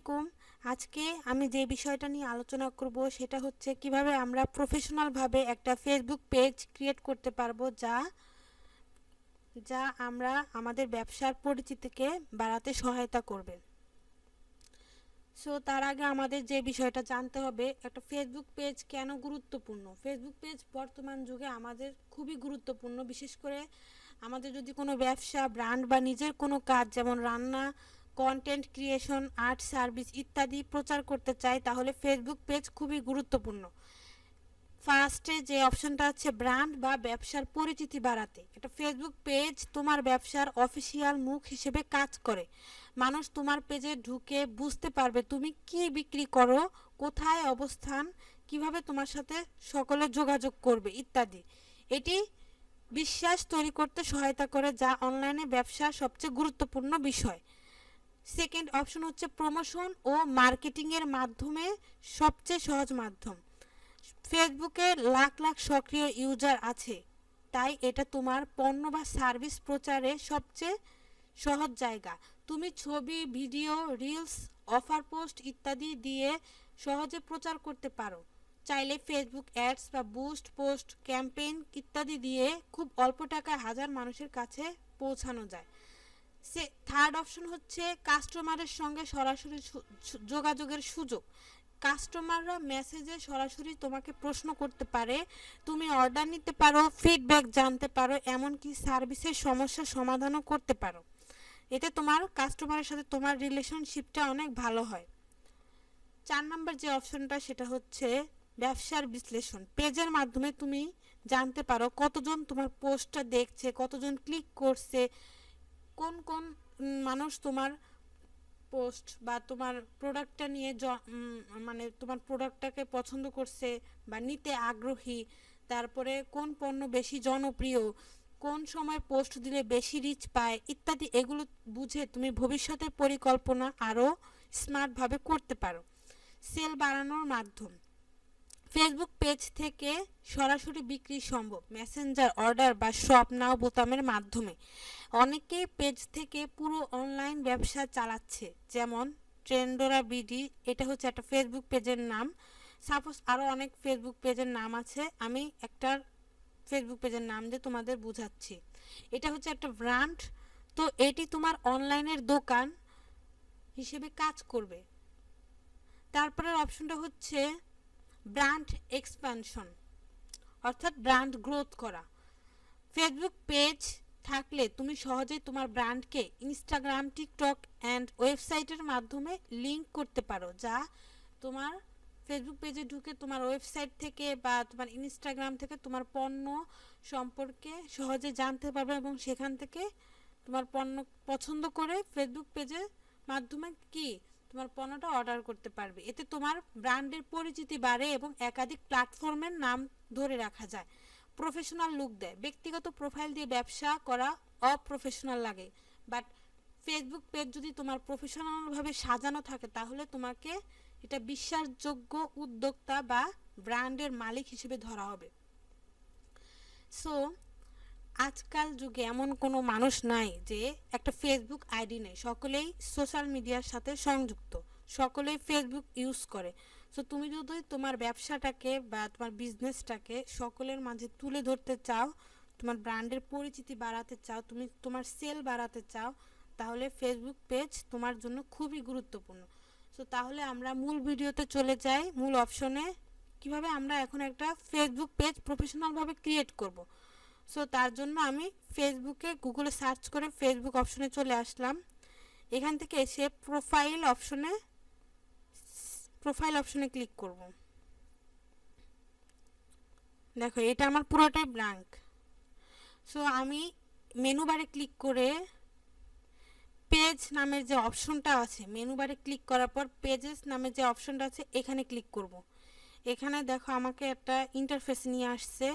আলাইকুম। আজকে আমি যে বিষয়টা নিয়ে আলোচনা করব সেটা হচ্ছে কিভাবে আমরা প্রফেশনালভাবে একটা ফেসবুক পেজ ক্রিয়েট করতে পারবো যা যা আমরা আমাদের ব্যবসার পরিচিতিকে বাড়াতে সহায়তা করবে। সো তার আগে আমাদের যে বিষয়টা জানতে হবে, একটা ফেসবুক পেজ কেন গুরুত্বপূর্ণ। ফেসবুক পেজ বর্তমান যুগে আমাদের খুবই গুরুত্বপূর্ণ, বিশেষ করে আমাদের যদি কোনো ব্যবসা, ব্র্যান্ড বা নিজের কোনো কাজ যেমন রান্না, কন্টেন্ট ক্রিয়েশন, আর্ট, সার্ভিস ইত্যাদি প্রচার করতে চাই, তাহলে ফেসবুক পেজ খুবই গুরুত্বপূর্ণ। ফার্স্টে যে অপশনটা আছে ব্র্যান্ড বা ব্যবসার পরিচিতি বাড়াতে, একটা ফেসবুক পেজ তোমার ব্যবসার অফিসিয়াল মুখ হিসেবে কাজ করে। মানুষ তোমার পেজে ঢুকে বুঝতে পারবে তুমি কি বিক্রি করো, কোথায় অবস্থান, কিভাবে তোমার সাথে সকলে যোগাযোগ করবে ইত্যাদি। এটি বিশ্বাস তৈরি করতে সহায়তা করে, যা অনলাইনে ব্যবসার সবচেয়ে গুরুত্বপূর্ণ বিষয়। সেকেন্ড অপশন হচ্ছে প্রমোশন ও মার্কেটিংয়ের মাধ্যমে সবচেয়ে সহজ মাধ্যম। ফেসবুকে লাখ লাখ সক্রিয় ইউজার আছে, তাই এটা তোমার পণ্য বা সার্ভিস প্রচারে সবচেয়ে সহজ জায়গা। তুমি ছবি, ভিডিও, রিলস, অফার পোস্ট ইত্যাদি দিয়ে সহজে প্রচার করতে পারো। চাইলে ফেসবুক অ্যাডস বা বুস্ট পোস্ট ক্যাম্পেইন ইত্যাদি দিয়ে খুব অল্প টাকায় হাজার মানুষের কাছে পৌঁছানো যায়। থার্ড অপশন হচ্ছে কাস্টমারের সঙ্গে সরাসরি যোগাযোগের সুযোগ। কাস্টমাররা মেসেজে সরাসরি তোমাকে প্রশ্ন করতে পারে, তুমি অর্ডার নিতে পারো, ফিডব্যাক জানতে পারো, এমনকি সার্ভিসের সমস্যার সমাধানও করতে পারো। এতে তোমার কাস্টমারের সাথে তোমার রিলেশনশিপটা অনেক ভালো হয়। 4 নম্বর যে অপশনটা সেটা হচ্ছে ব্যবসার বিশ্লেষণ। পেজের মাধ্যমে তুমি জানতে পারো কতজন তোমার পোস্টটা দেখছে, কতজন ক্লিক করছে, কোন কোন মানুষ তোমার পোস্ট বা তোমার প্রোডাক্টটা নিয়ে মানে তোমার প্রোডাক্টটাকে পছন্দ করছে বা নিতে আগ্রহী, তারপরে কোন পণ্য বেশি জনপ্রিয়, কোন সময় পোস্ট দিলে বেশি রিচ পায় ইত্যাদি। এগুলো বুঝে তুমি ভবিষ্যতের পরিকল্পনা আরও স্মার্টভাবে করতে পারো। সেল বাড়ানোর মাধ্যম। ফেসবুক পেজ থেকে সরাসরি বিক্রি সম্ভব মেসেঞ্জার, অর্ডার বা শপ নাও বোতামের মাধ্যমে। অনেকেই পেজ থেকে পুরো অনলাইন ব্যবসা চালাচ্ছে, যেমন ট্রেন্ডোরা বিডি, এটা হচ্ছে একটা ফেসবুক পেজের নাম। সাপোজ আরও অনেক ফেসবুক পেজের নাম আছে, আমি একটা ফেসবুক পেজের নাম দিয়ে তোমাদের বুঝাচ্ছি। এটা হচ্ছে একটা ব্র্যান্ড, তো এটি তোমার অনলাইনের দোকান হিসেবে কাজ করবে। তারপরের অপশনটা হচ্ছে ব্র্যান্ড এক্সপ্যানশন, অর্থাৎ ব্র্যান্ড গ্রোথ করা। ফেসবুক পেজ থাকলে তুমি সহজেই তোমার ব্র্যান্ডকে ইনস্টাগ্রাম, টিকটক অ্যান্ড ওয়েবসাইটের মাধ্যমে লিঙ্ক করতে পারো, যা তোমার ফেসবুক পেজে ঢুকে তোমার ওয়েবসাইট থেকে বা তোমার ইনস্টাগ্রাম থেকে তোমার পণ্য সম্পর্কে সহজে জানতে পারবে এবং সেখান থেকে তোমার পণ্য পছন্দ করে ফেসবুক পেজের মাধ্যমে কি তোমার পণ্যটা অর্ডার করতে পারবে। এতে তোমার ব্র্যান্ডের পরিচিতি বাড়ে এবং একাধিক প্ল্যাটফর্মের নাম ধরে রাখা যায়। প্রফেশনাল লুক দেয়। ব্যক্তিগত প্রোফাইল দিয়ে ব্যবসা করা অপ্রফেশনাল লাগে, বাট ফেসবুক পেজ যদি তোমার প্রফেশনালভাবে সাজানো থাকে তাহলে তোমাকে এটা বিশ্বাসযোগ্য উদ্যোক্তা বা ব্র্যান্ডের মালিক হিসেবে ধরা হবে। সো আজকাল যুগে এমন কোনো মানুষ নাই যে একটা ফেসবুক আইডি নেই। সকলেই সোশ্যাল মিডিয়ার সাথে সংযুক্ত, সকলেই ফেসবুক ইউজ করে। সো তুমি যদি তোমার ব্যবসাটাকে বা তোমার বিজনেসটাকে সকলের মাঝে তুলে ধরতে চাও, তোমার ব্র্যান্ডের পরিচিতি বাড়াতে চাও, তুমি তোমার সেল বাড়াতে চাও, তাহলে ফেসবুক পেজ তোমার জন্য খুবই গুরুত্বপূর্ণ। সো তাহলে আমরা মূল ভিডিওতে চলে যাই, মূল অপশনে কিভাবে আমরা এখন একটা ফেসবুক পেজ প্রফেশনালভাবে ক্রিয়েট করব। সো তার জন্য আমি ফেসবুকে গুগলে সার্চ করে ফেসবুক অপশনে চলে আসলাম। এখান থেকে এসে প্রোফাইল অপশনে ক্লিক করব। দেখো এটা আমার পুরোটাই ব্ল্যাঙ্ক। সো আমি মেনু বারে ক্লিক করে পেজ নামের যে অপশনটা আছে, মেনু বারে ক্লিক করার পর পেজেস নামের যে অপশনটা আছে এখানে ক্লিক করব। এখানে দেখো আমাকে একটা ইন্টারফেস নিয়ে আসছে,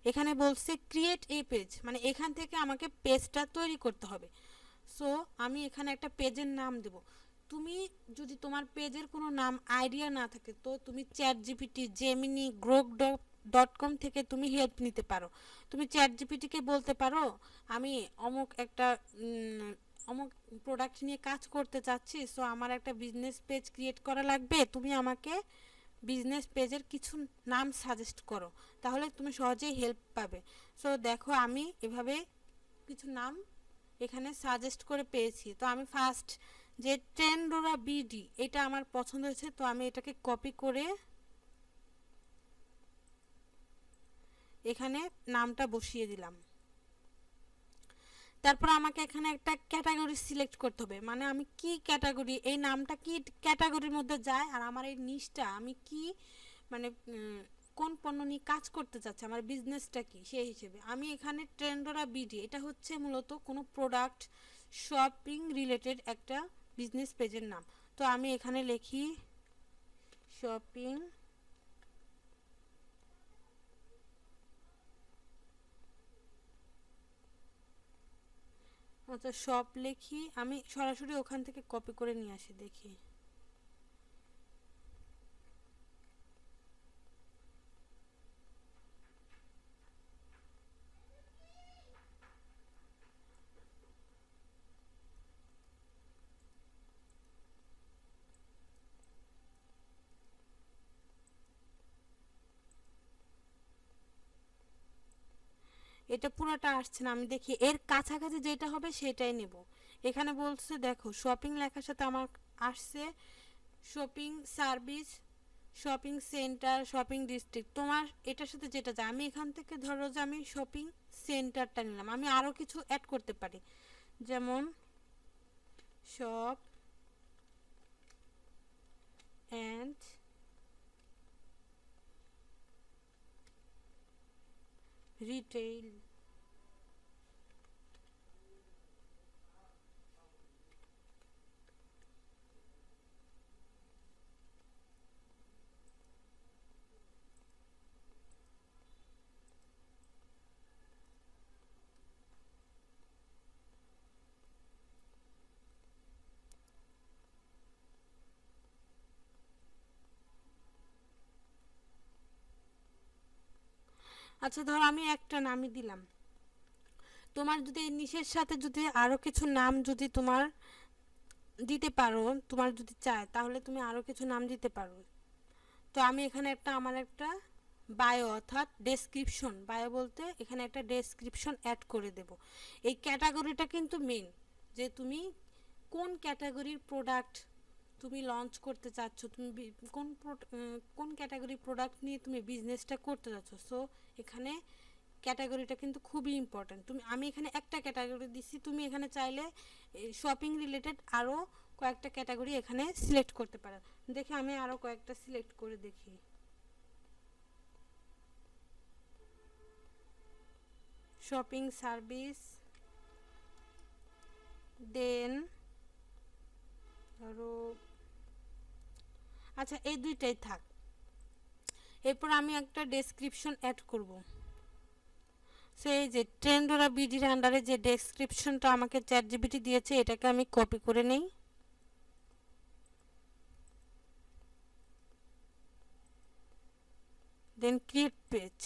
এখানে বলছে ক্রিয়েট এ পেজ, মানে এখান থেকে আমাকে পেজটা তৈরি করতে হবে। সো আমি এখানে একটা পেজের নাম দেব। তুমি যদি তোমার পেজের কোনো নাম আইডিয়া না থাকে তো তুমি চ্যাট জিপিটি, জেমিনি, গ্রোক.com থেকে তুমি হেল্প নিতে পারো। তুমি চ্যাট জিপিটিকে বলতে পারো আমি অমুক প্রোডাক্ট নিয়ে কাজ করতে চাচ্ছি, সো আমার একটা বিজনেস পেজ ক্রিয়েট করা লাগবে, তুমি আমাকে বিজনেস পেজের কিছু নাম সাজেস্ট করো, তাহলে তুমি সহজেই হেল্প পাবে। সো দেখো আমি এভাবে কিছু নাম এখানে সাজেস্ট করে পেয়েছি। তো আমি ফার্স্ট যে ট্রেন্ডোরা বিডি এটা আমার পছন্দ হয়েছে, তো আমি এটাকে কপি করে এখানে নামটা বসিয়ে দিলাম। তারপর আমাকে এখানে একটা ক্যাটাগরি সিলেক্ট করতে হবে, মানে আমি কি ক্যাটাগরি, এই নামটা কি ক্যাটাগরির মধ্যে যায়, আর আমার এই নিশটা আমি কি মানে কোন পণ্য নিয়ে কাজ করতে চাচ্ছি, আমার বিজনেসটা কি, সেই হিসেবে আমি এখানে ট্রেন্ডোরা বিডি এটা হচ্ছে মূলত কোনো প্রোডাক্ট শপিং রিলেটেড একটা বিজনেস পেজের নাম। তো আমি এখানে লিখি শপিং আচ্ছা শপ লিখি, আমি সরাসরি ওখান থেকে কপি করে নিয়ে আসি দেখি। এটা পুরোটা আসছে না, আমি দেখি এর কাছাকাছি যেটা হবে সেটাই নেব। এখানে বলছে দেখো শপিং লেখার সাথে আমার আসছে shopping service, shopping centre, shopping district, তোমার এটার সাথে যেটা যায়। আমি এখান থেকে ধরো যে আমি শপিং সেন্টারটা নিলাম, আমি আরও কিছু অ্যাড করতে পারি, যেমন শপ অ্যান্ড রিটেইল। আচ্ছা ধরো আমি একটা নামই দিলাম, তোমার যদি এই নিশের সাথে যদি আরও কিছু নাম যদি তোমার দিতে পারো, তোমার যদি চায় তাহলে তুমি আরও কিছু নাম দিতে পারো। তো আমি এখানে একটা আমার একটা বায়ো অর্থাৎ ডেসক্রিপশন, বায়ো বলতে এখানে একটা ডেসক্রিপশন অ্যাড করে দেব। এই ক্যাটাগরিটা কিন্তু মেন, যে তুমি কোন ক্যাটাগরির প্রোডাক্ট তুমি লঞ্চ করতে চাচ্ছ, তুমি কোন ক্যাটাগরির প্রোডাক্ট নিয়ে তুমি বিজনেসটা করতে চাচ্ছ। সো এখানে ক্যাটাগরিটা কিন্তু খুবই ইম্পর্ট্যান্ট। আমি এখানে একটা ক্যাটাগরি দিচ্ছি, তুমি এখানে চাইলে শপিং রিলেটেড আরও কয়েকটা ক্যাটাগরি এখানে সিলেক্ট করতে পারো। দেখে আমি আরও কয়েকটা সিলেক্ট করে দেখি। শপিং সার্ভিস, দেন ধরো আচ্ছা এই দুইটাই থাক। এরপর আমি একটা ডেসক্রিপশন অ্যাড করব। সেই যে ট্রেন্ডোরা বিডির আন্ডারে যে ডেসক্রিপশনটা আমাকে চ্যাটজিপিটি দিয়েছে এটাকে আমি কপি করে নেই। দেন ক্রিয়েট পেজ।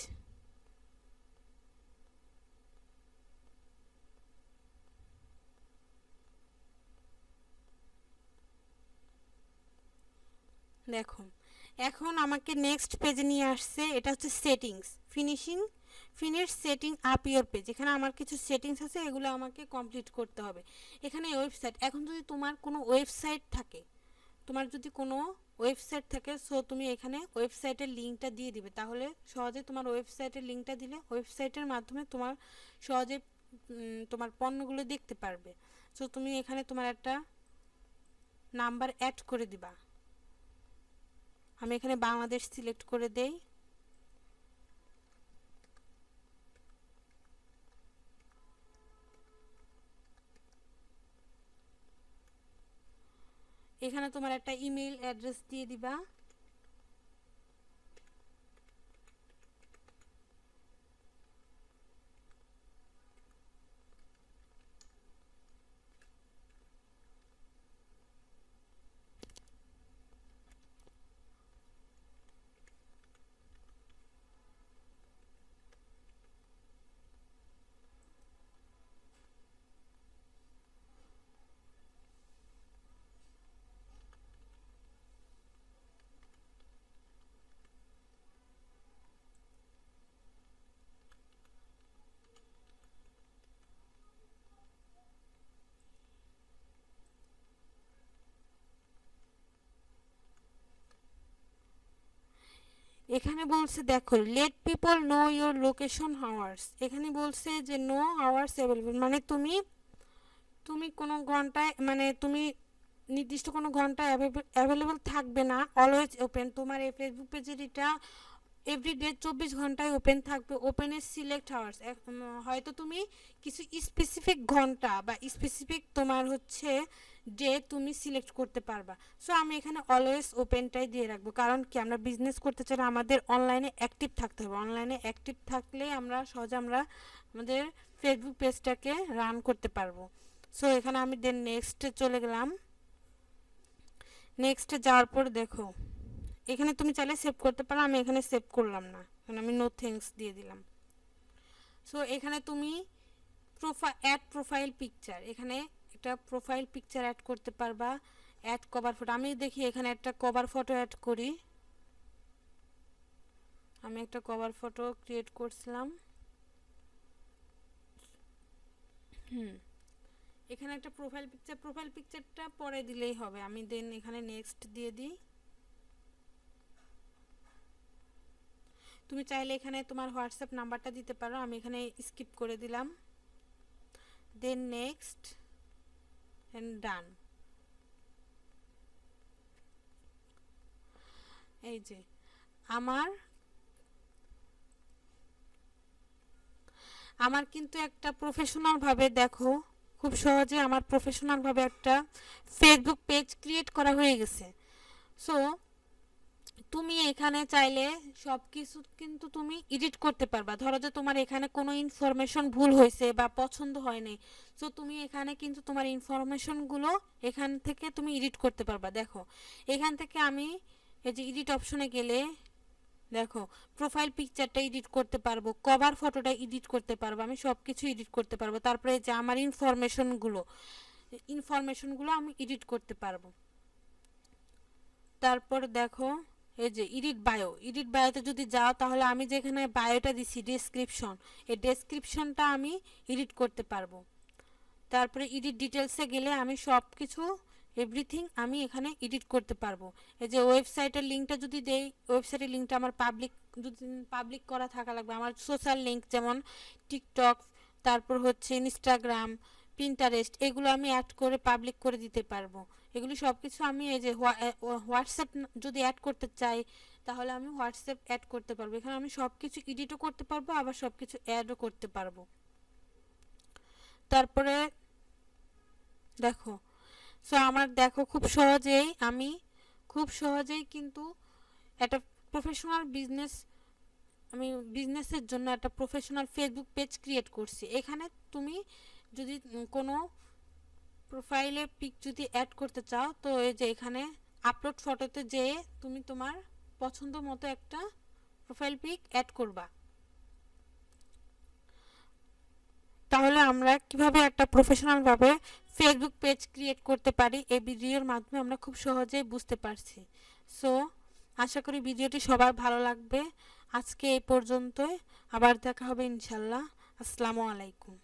দেখো এখন আমাকে নেক্সট পেজে নিয়ে আসছে, এটা হচ্ছে settings, finish setting up your page. এখানে আমার কিছু সেটিংস আছে, এগুলো আমাকে কমপ্লিট করতে হবে। এখানে ওয়েবসাইট, এখন যদি তোমার কোনো ওয়েবসাইট থাকে, সো তুমি এখানে ওয়েবসাইটের লিঙ্কটা দিয়ে দিবে, তাহলে সহজে তোমার ওয়েবসাইটের লিঙ্কটা দিলে ওয়েবসাইটের মাধ্যমে তোমার সহজে তোমার পণ্যগুলো দেখতে পারবে। সো তুমি এখানে তোমার একটা নাম্বার অ্যাড করে দিবা। আমি এখানে বাংলাদেশ সিলেক্ট করে দেই। এখানে তোমার একটা ইমেল অ্যাড্রেস দিয়ে দিবা। এখানে বলছে দেখো late people know your location hours, এখানে বলছে যে নো হাওয়ার্স অ্যাভেলেবল, মানে তুমি তুমি কোনো ঘন্টায় মানে তুমি নির্দিষ্ট কোনো ঘন্টায় অ্যাভেলেবল থাকবে না, অলওয়েজ ওপেন। তোমার এই ফেসবুক পেজের এটা এভরিডে 24 ঘন্টায় ওপেন থাকবে। ওপেনের সিলেক্ট আওয়ার্স, হয়তো তুমি কিছু স্পেসিফিক ঘন্টা বা স্পেসিফিক তোমার হচ্ছে ডে তুমি সিলেক্ট করতে পারবা। সো আমি এখানে অলওয়েজ ওপেনটাই দিয়ে রাখবো, কারণ কি আমরা বিজনেস করতে চাইলে আমাদের অনলাইনে অ্যাক্টিভ থাকতে হবে। অনলাইনে অ্যাক্টিভ থাকলে আমরা সহজে আমরা আমাদের ফেসবুক পেজটাকে রান করতে পারবো। সো এখানে আমি দেন নেক্সটে চলে গেলাম। নেক্সটে যাওয়ার পর দেখো এখানে তুমি চাইলে সেভ করতে পারো, আমি এখানে সেভ করলাম না, এখানে আমি নো থ্যাঙ্কস দিয়ে দিলাম। সো এখানে তুমি অ্যাড প্রোফাইল পিকচার, এখানে একটা প্রোফাইল পিকচার অ্যাড করতে পারবা। অ্যাড কভার ফটো, আমি দেখি এখানে একটা কভার ফটো অ্যাড করি। আমি একটা কভার ফটো ক্রিয়েট করছিলাম। এখানে একটা প্রোফাইল পিকচারটা পরে দিলেই হবে। আমি দেন এখানে নেক্সট দিয়ে দিই। তুমি চাইলে এখানে তোমার হোয়াটসঅ্যাপ নাম্বারটা দিতে পারো, আমি এখানে স্কিপ করে দিলাম। দেন নেক্সট এন্ড ডান। এই যে আমার আমার কিন্তু একটা প্রফেশনাল ভাবে দেখো খুব সহজে আমার প্রফেশনাল ভাবে একটা ফেসবুক পেজ ক্রিয়েট করা হয়ে গেছে। সো তুমি এখানে চাইলে সব কিছু কিন্তু তুমি এডিট করতে পারবা। ধরো যে তোমার এখানে কোনো ইনফরমেশন ভুল হয়েছে বা পছন্দ হয় নাই, সো তুমি এখানে কিন্তু তোমার ইনফরমেশনগুলো এখান থেকে তুমি এডিট করতে পারবা। দেখো এখান থেকে আমি এই যে এডিট অপশনে গেলে দেখো প্রোফাইল পিকচারটা এডিট করতে পারবো, কভার ফটোটা এডিট করতে পারবো, আমি সব কিছু এডিট করতে পারবো। তারপরে যে আমার ইনফরমেশনগুলো আমি এডিট করতে পারবো। তারপর দেখো এই যে এডিট বায়োতে যদি যাও তাহলে আমি যেখানে বায়োটা দিছি ডেসক্রিপশন, এই ডেসক্রিপশনটা আমি এডিট করতে পারবো। তারপরে এডিট ডিটেলসে গেলে আমি সব কিছু এভরিথিং আমি এখানে এডিট করতে পারবো। এই যে ওয়েবসাইটের লিঙ্কটা যদি দেই, ওয়েবসাইটের লিঙ্কটা আমার পাবলিক করা থাকা লাগবে। আমার সোশ্যাল লিঙ্ক যেমন টিকটক, তারপর হচ্ছে ইনস্টাগ্রাম, পিন্টারেস্ট, এগুলো আমি অ্যাড করে পাবলিক করে দিতে পারবো। এগুলি সব কিছু আমি এই যে হোয়াটসঅ্যাপ যদি অ্যাড করতে চাই তাহলে আমি হোয়াটসঅ্যাপ অ্যাড করতে পারবো। এখানে আমি সব কিছু এডিটও করতে পারবো, আবার সব কিছু অ্যাডও করতে পারবো। তারপরে দেখো সো আমার দেখো খুব সহজেই কিন্তু একটা প্রফেশনাল আমি বিজনেসের জন্য একটা প্রফেশনাল ফেসবুক পেজ ক্রিয়েট করছি। এখানে তুমি যদি কোনো প্রোফাইলে পিক যদি অ্যাড করতে চাও তো এই যে এখানে আপলোড ফটোতে যেয়ে তুমি তোমার পছন্দ মতো একটা প্রোফাইল পিক অ্যাড করবা। তাহলে আমরা কিভাবে একটা প্রফেশনাল ভাবে ফেসবুক পেজ ক্রিয়েট করতে পারি এই ভিডিওর মাধ্যমে আমরা খুব সহজেই বুঝতে পারছি। সো আশা করি ভিডিওটি সবার ভালো লাগবে। আজকে এই পর্যন্তই, আবার দেখা হবে ইনশাল্লাহ। আসসালামু আলাইকুম।